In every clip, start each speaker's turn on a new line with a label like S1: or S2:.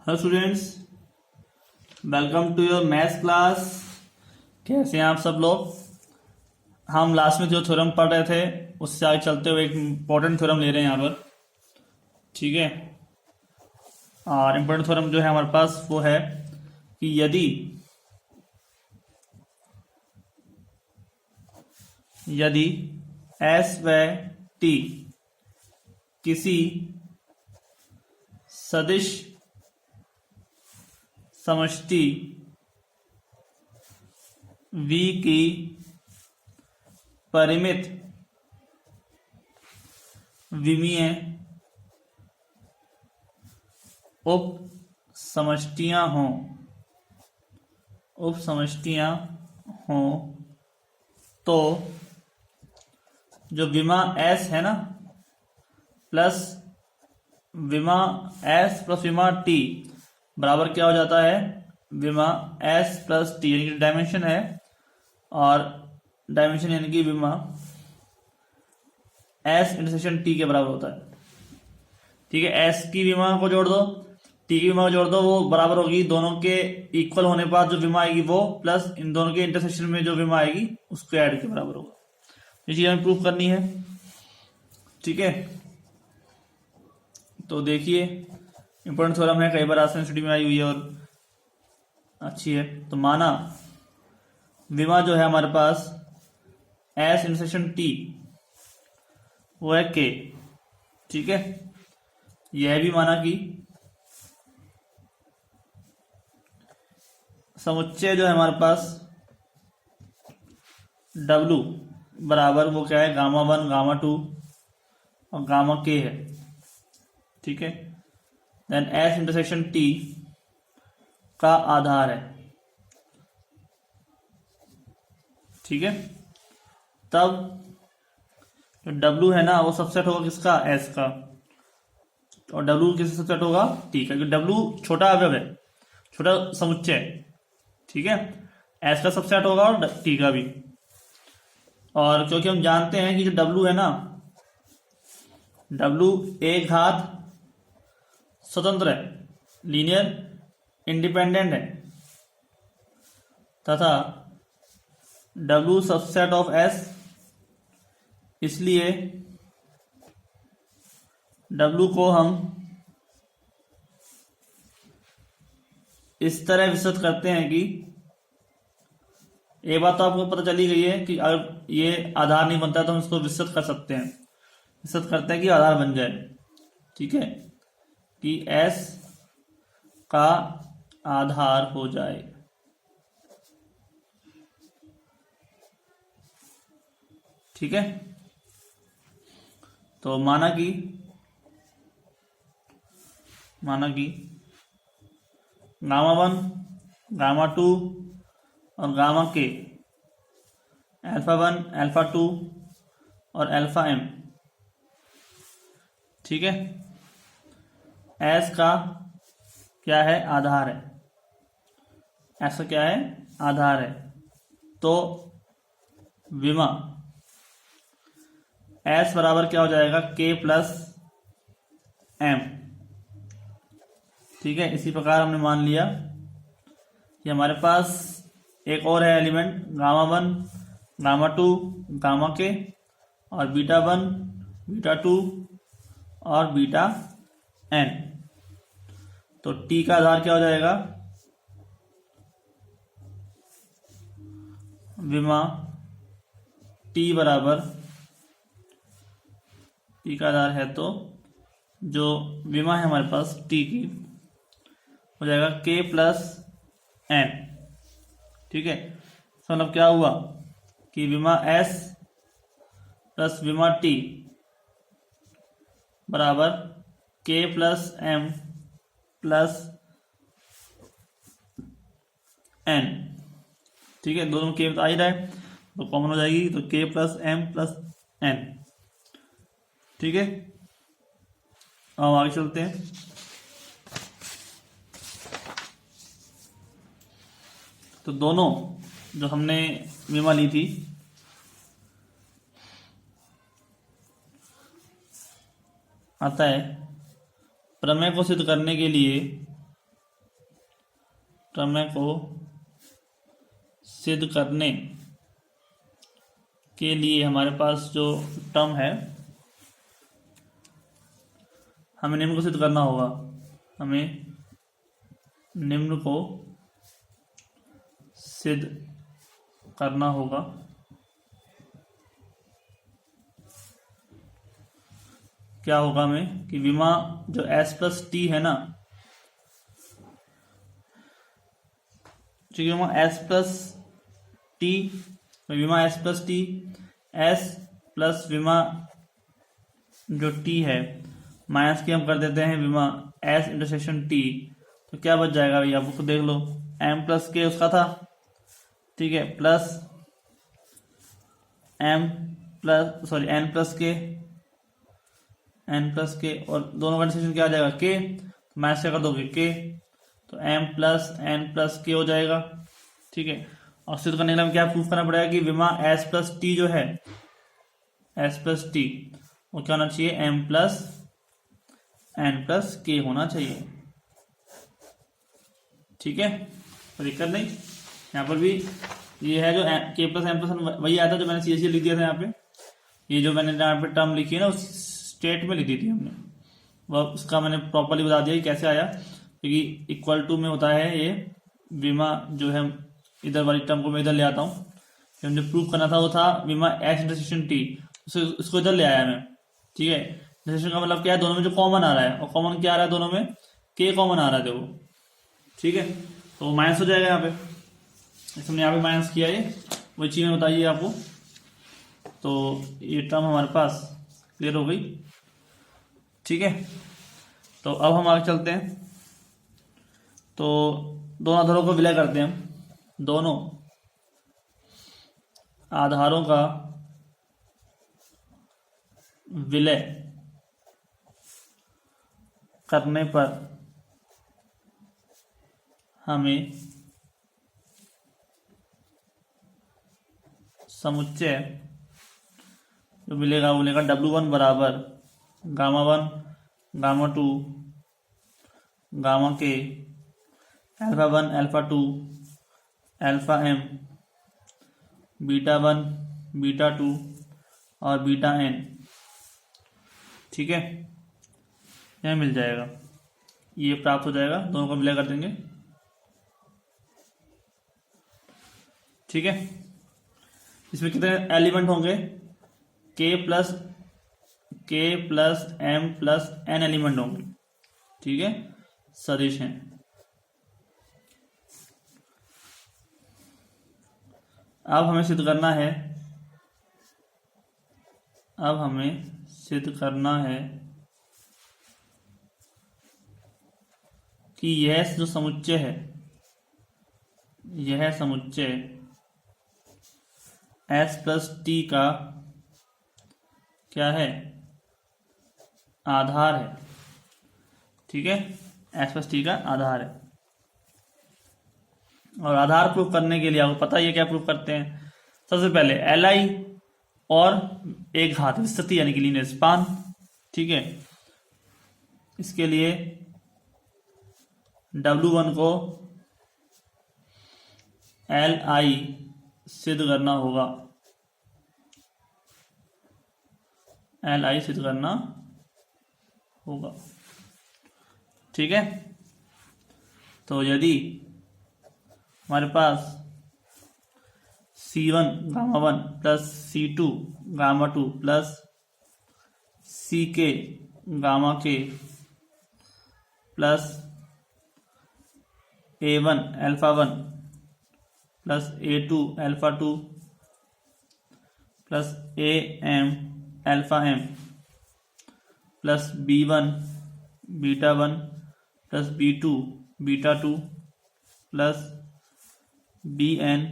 S1: Hello students, welcome to your maths class. कैसे हैं आप सब लोग। हम लास्ट में जो थ्योरम पढ़ रहे थे उससे आगे चलते हुए एक इम्पोर्टेंट थ्योरम ले रहे हैं यहाँ पर। ठीक है, और इम्पोर्टेंट थ्योरम जो है हमारे पास वो है कि यदि एस व टी किसी सदिश समष्टि V की परिमित विमीय उप समष्टियां हों तो जो विमा S है ना प्लस विमा S प्लस विमा T बराबर क्या हो जाता है, विमा S प्लस T यानी कि डायमेंशन है और डायमेंशन यानी कि विमा S इंटरसेक्शन T के बराबर होता है। ठीक है, S की विमा को जोड़ दो, T की विमा को जोड़ दो, वो बराबर होगी दोनों के इक्वल होने पर जो विमा आएगी वो प्लस इन दोनों के इंटरसेक्शन में जो विमा आएगी उसको ऐड के बराबर होगा। ये चीज हमें प्रूफ करनी है। ठीक है, तो देखिए इंपॉर्टेंट थ्योरम है, कई बार आसान स्टडी में आई हुई है और अच्छी है। तो माना विमा जो है हमारे पास S इंटरसेक्शन T वो है K। ठीक है, यह भी माना कि समुच्चय जो है हमारे पास W बराबर वो क्या है, गामा 1 गामा 2 और गामा K है। ठीक है, देन S इंटरसेक्शन T का आधार है। ठीक है, तब जो W है ना वो सबसेट होगा किसका, S का, और W किससे सबसेट होगा, T का, क्योंकि W छोटा अवयव है, छोटा समुच्चय। ठीक है, S का सबसेट होगा और T का भी। और क्योंकि हम जानते हैं कि जो W है ना, W एक घात स्वतंत्र है, लीनियर इंडिपेंडेंट है, तथा W सबसेट ऑफ S, इसलिए W को हम इस तरह विस्तृत करते हैं कि एक बात तो आपको पता चली गई है कि अगर ये आधार नहीं बनता है तो हम इसको विस्तृत कर सकते हैं, विस्तृत करते हैं कि आधार बन जाए। ठीक है, कि S का आधार हो जाए। ठीक है, तो माना कि गामा 1 गामा 2 और गामा K अल्फा 1 अल्फा 2 और अल्फा M। ठीक है, S का क्या है, आधार है, S का क्या है, आधार है। तो विमा S बराबर क्या हो जाएगा, K प्लस M। ठीक है, इसी प्रकार हमने मान लिया कि हमारे पास एक और है element gamma 1 gamma 2 gamma K और बीटा 1 बीटा 2 और बीटा N। तो T का आधार क्या हो जाएगा, विमा T बराबर, T का आधार है तो जो विमा है हमारे पास T की हो जाएगा K प्लस N। ठीक है, तो मतलब क्या हुआ कि विमा S प्लस विमा T बराबर K plus M plus N। ठीक है, दोनों K आ ही रहा है तो कॉमन हो जाएगी, तो K plus M plus N। ठीक है, अब आगे चलते हैं। तो दोनों जो हमने विमा ली थी आता है प्रमेय को सिद्ध करने के लिए प्रमेय को सिद्ध करने के लिए हमारे पास जो टर्म है, हमें निम्न को सिद्ध करना होगा। हमें निम्न को सिद्ध करना होगा। क्या होगा हमें कि विमा जो s प्लस टी है ना, ठीक है, विमा s प्लस टी, विमा s plus T, s plus विमा जो t है माइनस की हम कर देते हैं विमा s इंटरसेक्शन t, तो क्या बच जाएगा भैया, आप खुद देख लो। m प्लस के उसका था, ठीक है, plus m plus sorry n plus के और दोनों का इंटरसेक्शन क्या आ जाएगा k, तो माइनस क्या कर दोगे k, तो m प्लस n प्लस के हो जाएगा। ठीक है, और सिद्ध करने के लिए क्या प्रूफ करना पड़ेगा कि विमा s प्लस टी जो है, s प्लस टी वो क्या होना चाहिए, m प्लस n प्लस के होना चाहिए। ठीक है, कोई दिक्कत नहीं। यहाँ पर भी ये है जो k प्लस m प्लस वही आया था जो मैंने सी लिख दिया था यहाँ पे। ये जो मैंने यहाँ पे टर्म लिखी है ना उस स्टेट में लिख दी थी हमने, वह उसका मैंने प्रॉपर्ली बता दिया कि कैसे आया, क्योंकि इक्वल टू में होता है ये विमा जो है, इधर वाली टर्म को मैं इधर ले आता हूँ। जो मुझे प्रूफ करना था वो था विमा s इंटरसेक्शन t, उसको इधर ले आया मैं। ठीक है, इंटरसेक्शन का मतलब क्या है, दोनों में जो कॉमन आ रहा है, और कॉमन क्या आ रहा है दोनों में, k कॉमन आ रहा है देखो। ठीक है, तो माइनस हो जाएगा यहाँ पे, जैसे हमने यहाँ पे माइनस किया है, वही चीज़ में बताइए आपको। तो ये टर्म हमारे पास क्लियर हो गई। ठीक है, तो अब हम आगे चलते हैं। तो दोनों आधारों को विलय करते हैं हम, दोनों आधारों का विलय करने पर हमें समुच्चय जो मिलेगा वो मिलेगा W1 बराबर gamma 1 gamma 2 gamma k α1 α2 alpha m β1 β2 और बीटा n। ठीक है, यह मिल जाएगा, ये प्राप्त हो जाएगा, दोनों को विलय कर देंगे। ठीक है, इसमें कितने एलिमेंट होंगे, k plus m plus n element होंगे। ठीक है, सदिश हैं। अब हमें सिद्ध करना है कि यह जो समुच्चय है, यह समुच्चय s प्लस टी का क्या है, आधार है। ठीक है, s प्लस टी का आधार है। और आधार प्रूफ करने के लिए आपको पता ही है क्या प्रूफ करते हैं। सबसे पहले Li और एक घात विस्तृति यानी कि लीनियर स्पान। ठीक है, इसके लिए W1 को Li सिद्ध करना होगा, Li सिद्ध करना होगा। ठीक है, तो यदि हमारे पास C1 gamma 1 plus C2 gamma 2 plus CK gamma K plus A1 alpha 1 plus A2 alpha 2 plus AM alpha M plus B1 beta 1 plus B2 beta 2 plus Bn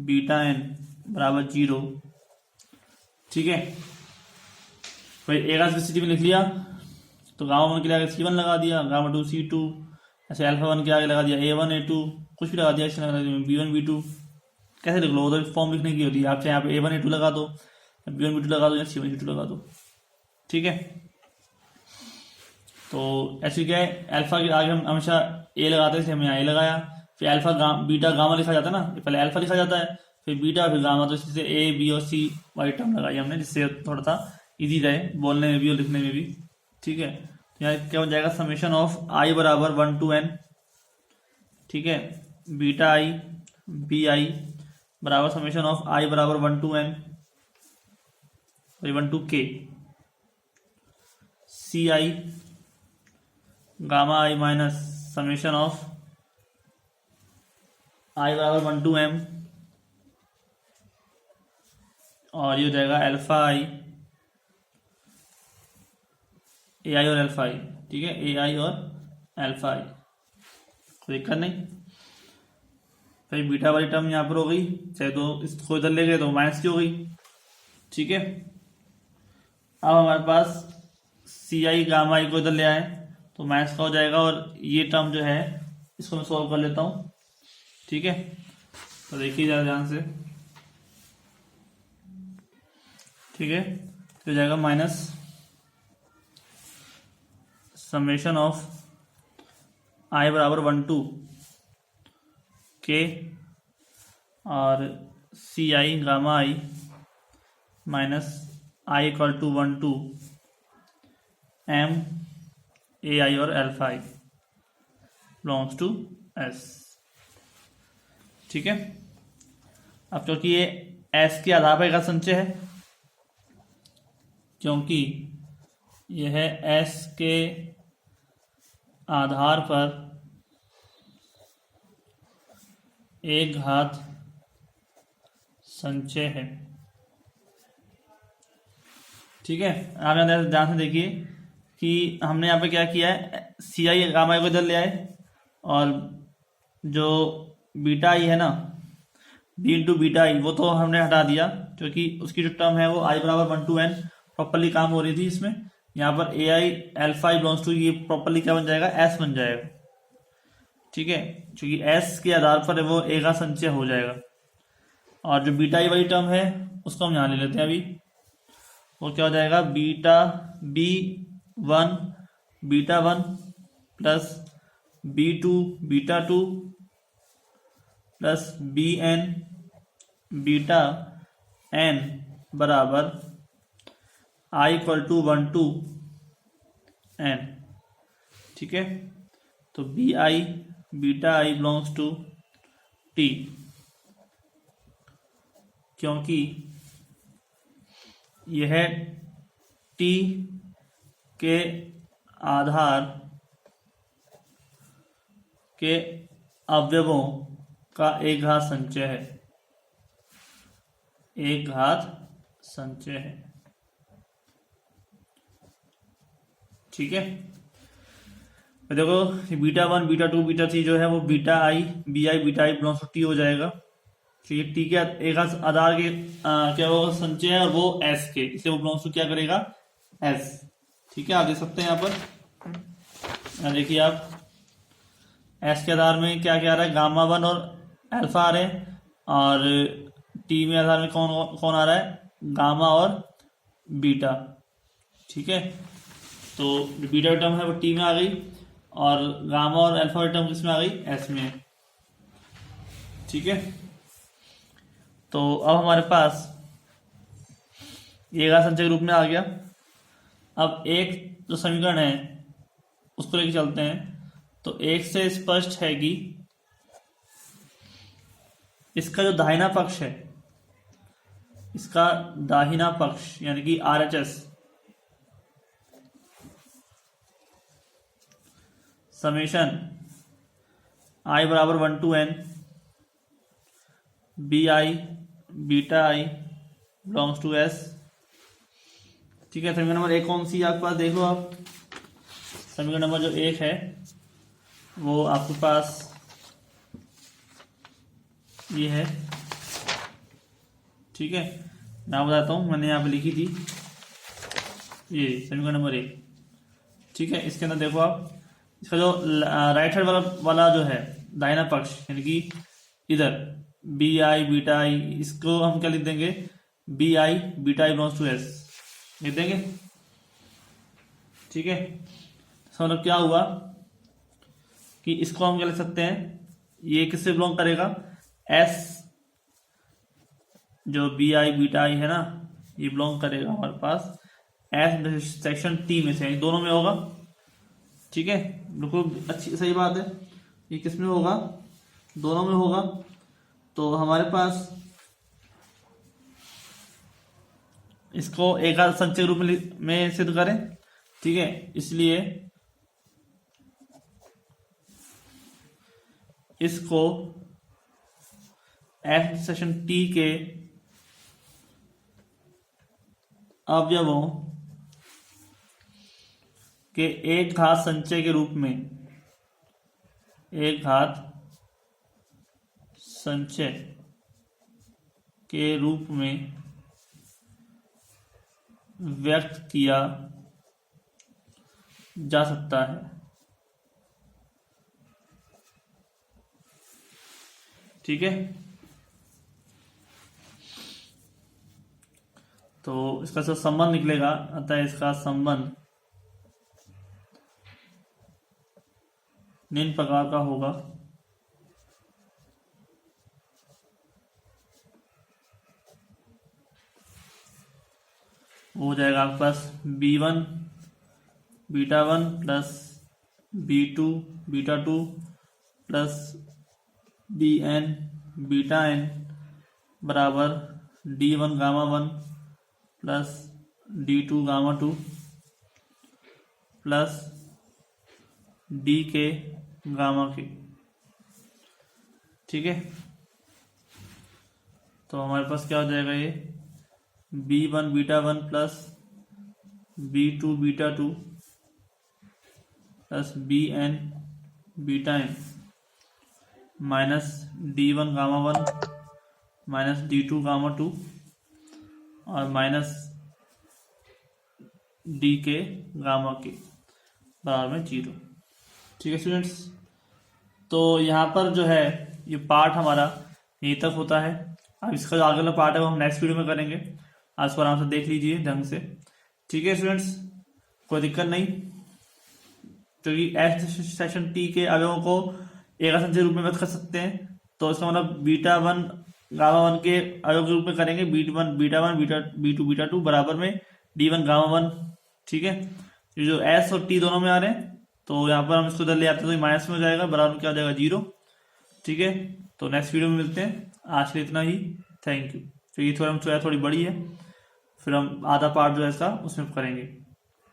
S1: beta n बराबर 0। ठीक है, भाई एक स्थिति में लिख लिया, तो गामा 1 के आगे C1 लगा दिया, गामा 2 C2, ऐसे अल्फा 1 के आगे लगा दिया A1 A2, कुछ भी लगा दिया, ऐसे लगा दिया B1 B2। कैसे लिख लो, उधर फॉर्म लिखने की होती है, आपसे यहाँ पे A1 A2 लगा दो, B1 B2 लगा दो, या C1 C2 लगा दो। ठीक है, तो ऐसे क्या है, अल्फा के आगे हम हमेशा A लगाते थे, हमने यहाँ A लगाया, फिर अल्फा बीटा गामा लिखा जाता है ना, पहले अल्फा लिखा जाता है फिर बीटा फिर गामा, तो इससे ए बी और सी वाली टर्म लगाई हमने जिससे थोड़ा सा इजी रहे बोलने में भी और लिखने में भी। ठीक है, तो यहाँ क्या हो जाएगा समेशन ऑफ आई बराबर 1 to n, ठीक है, बीटा आई बी आई बराबर समेशन ऑफ आई बराबर 1 to n 1 to k C I gamma I minus summation of I बराबर 1 to m, और ये हो जाएगा अल्फा आई ए आई और अल्फा आई। ठीक है, ए आई और अल्फा आई, कोई दिक्कत नहीं। फिर बीटा वाली टर्म यहाँ पर हो गई, चाहे तो इसको इधर ले गए तो माइनस की हो गई। ठीक है, अब हमारे पास सी आई गामा आई को इधर ले आए तो माइनस का हो जाएगा, और ये टर्म जो है इसको मैं सॉल्व कर लेता हूँ। ठीक है, तो देखिए ज़रा ध्यान से। ठीक है, तो हो जाएगा माइनस समेशन ऑफ आई बराबर 1 to k और C I gamma I minus I equal to 1 to m A I और alpha I belongs to S. ठीक है, अब क्योंकि ये एस के आधार पर का संचय है, क्योंकि यह एस के आधार पर एक घात संचय है। ठीक है, आप यहाँ ध्यान से देखिए कि हमने यहाँ पे क्या किया है, सी आई गामा को इधर ले आए और जो बीटा आई है ना बी इंटू बीटा आई वो तो हमने हटा दिया, क्योंकि उसकी जो टर्म है वो आई बराबर 1 to n प्रॉपरली काम हो रही थी इसमें। यहाँ पर A I alpha I belongs to, ये प्रॉपरली क्या बन जाएगा, एस बन जाएगा। ठीक है, क्योंकि एस के आधार पर वो ए का संचय हो जाएगा, और जो बीटा आई वाली टर्म है उसको हम यहाँ ले लेते हैं अभी। वो क्या हो जाएगा, beta B 1 beta 1 plus B 2 beta 2 plus B N beta N बराबर I equal to 1 to n। ठीक है, तो B I beta I belongs to T, क्योंकि यह टी के आधार के अवयवों का एक घात संचय है, एक घात संचय है। ठीक है, तो देखो बीटा 1 बीटा 2 बीटा 3 जो है वो beta I B I beta I belongs to T हो जाएगा। ठीक है, टी के एक आधार के क्या होगा संचय है, और वो एस के, इसलिए वो बिलोंग्स टू क्या करेगा, एस। ठीक है, आप देख सकते हैं यहाँ पर, देखिए आप एस के आधार में क्या क्या आ रहा है, गामा 1 और अल्फा आ रहे हैं, और टी में आधार में कौन कौन आ रहा है, गामा और बीटा। ठीक है, तो जो बीटा टर्म है वो टी में आ गई, और गामा और अल्फा टर्म किस में आ गई, एस में। ठीक है, तो अब हमारे पास ये घात संचय के रूप में आ गया। अब एक जो समीकरण है उसको लेके चलते हैं, तो एक से स्पष्ट है कि इसका जो दाहिना पक्ष है, इसका दाहिना पक्ष यानी कि RHS समेशन आई बराबर 1 to n B I beta I belongs to S. ठीक है, समीकरण नंबर एक कौन सी आपके पास, देख लो आप। समीकरण नंबर जो एक है वो आपके पास ये है। ठीक है, मैं बताता हूँ, मैंने यहाँ पे लिखी थी ये समीकरण नंबर एक। ठीक है, इसके अंदर देखो आप, इसका जो राइट हैंड वाला जो है दाहिना पक्ष यानी कि इधर बी आई बीटा आई, इसको हम क्या लिख देंगे, B I beta I belongs to S लिख देंगे। ठीक है, तो मतलब क्या हुआ कि इसको हम क्या लिख सकते हैं, ये किससे बिलोंग करेगा, एस जो बी आई बीटा आई है ना, ये बिलोंग करेगा हमारे पास एस सेक्शन टी में से, दोनों में होगा। ठीक है, बिल्कुल अच्छी सही बात है। ये किस में होगा, दोनों में होगा। तो हमारे पास इसको एक संचय रूप में सिद्ध करें। ठीक है, इसलिए इसको एफ सेक्शन टी के अवयवों के एक घात संचय के रूप में, एक घात संचय के रूप में व्यक्त किया जा सकता है। ठीक है, तो इसका जो संबंध निकलेगा, अतः इसका संबंध निम्न प्रकार का होगा। वो हो जाएगा आपके पास B1 beta 1 plus B2 beta 2 plus BN beta n बराबर D1 gamma 1 plus D2 gamma 2 plus D के गामा के। ठीक है, तो हमारे पास क्या हो जाएगा, ये B1 beta 1 plus B2 beta 2 plus BN beta n minus D1 gamma 1 minus D2 gamma 2 और माइनस D के गामा के बराबर में 0। ठीक है स्टूडेंट्स, तो यहाँ पर जो है ये पार्ट हमारा यहीं तक होता है। अब इसका जो आगे वाला पार्ट है वो हम नेक्स्ट वीडियो में करेंगे। आज को आराम से देख लीजिए ढंग से। ठीक है स्टूडेंट्स, कोई दिक्कत नहीं, क्योंकि एस सेक्शन टी के अवयवों को एक संचय रूप में व्यक्त कर सकते हैं। तो इसका मतलब बीटा 1 गामा 1 के अवयव के रूप में करेंगे, B1 बीटा 1 B2 बीटा 2 बराबर में D1 गामा 1। ठीक है, ये जो एस और टी दोनों में आ रहे हैं, तो यहाँ पर हम इसको इधर ले आते हैं तो माइनस में हो जाएगा, बराबर में क्या हो जाएगा 0। ठीक है, तो नेक्स्ट वीडियो में मिलते हैं। आज के लिए इतना ही, थैंक यू। फिर ये थोड़ा बड़ी है, फिर हम आधा पार्ट जो है इसका उसमें करेंगे।